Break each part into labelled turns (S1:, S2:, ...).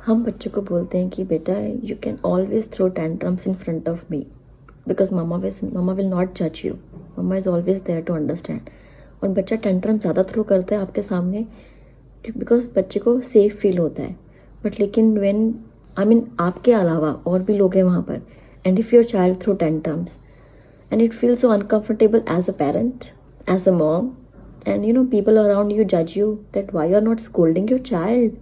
S1: हम बच्चों को बोलते हैं कि बेटा you can always throw tantrums in front of me because mama will not जज you, mama is always there to understand. और बच्चा टेंट्रम ज़्यादा थ्रो करता है आपके सामने बिकॉज बच्चे को सेफ फील होता है। बट लेकिन व्हेन आपके अलावा और भी लोग हैं वहाँ पर, and if your child throw tantrums and it feels so uncomfortable as a parent, as a mom, and people around you judge you that why you're not scolding your child,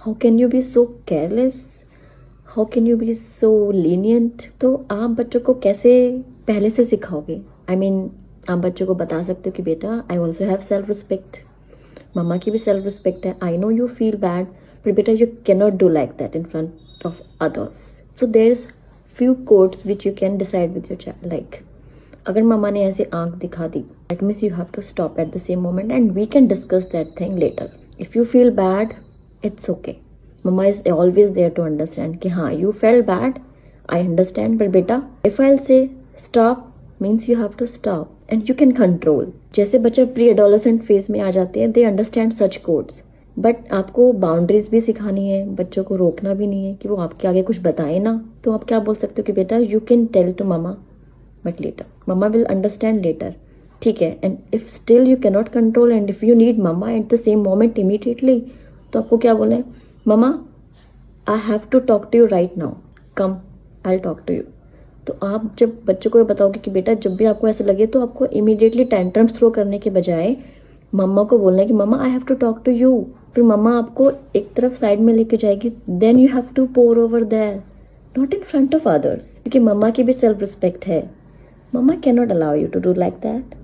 S1: how can you be so careless, how can you be so lenient। तो आप बच्चों को कैसे पहले से सिखाओगे? आप बच्चों को बता सकते हो कि बेटा I also have self respect, mamma की भी सेल्फ रिस्पेक्ट है, I know you feel bad but बेटा you can not do like that in front of others. So there is few codes which you can decide with your child, like अगर mamma ने ऐसे आंख दिखा दी that means you have to stop at the same moment and we can discuss that thing later. If you feel bad it's okay, mama is always there to understand कि हाँ you feel bad, I understand, but बेटा if I say stop means you have to stop and you can control. जैसे बच्चे pre adolescent phase में आ जाते हैं, they understand such codes, but आपको बाउंड्रीज भी सिखानी है, बच्चों को रोकना भी नहीं है कि वो आपके आगे कुछ बताए ना। तो आप क्या बोल सकते हो कि बेटा you can tell to mama but later, mamma will understand later, ठीक है। And if still you cannot control and if you need mamma at the same moment immediately, तो आपको क्या बोले, mamma I have to talk to you right now, come I talk to you. तो आप जब बच्चों को बताओगे कि बेटा जब भी आपको ऐसा लगे तो आपको इमीडिएटली टेंट्रम्स थ्रो करने के बजाय मम्मा को बोलना है कि mamma I have to talk to you, फिर मम्मा आपको एक तरफ साइड में लेके जाएगी, then you have to pour over there, not in front of others, क्योंकि मम्मा की भी सेल्फ रिस्पेक्ट है। Mamma can not allow you to do like that.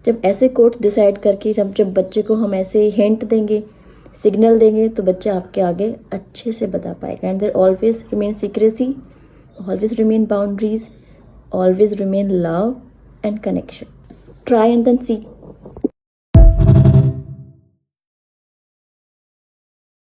S1: जब ऐसे कोड्स डिसाइड करके जब बच्चे को हम ऐसे हिंट देंगे, सिग्नल देंगे, तो बच्चा आपके आगे अच्छे से बता पाएगा। And there always remain secrecy, always remain boundaries, always remain love and connection. Try and then C.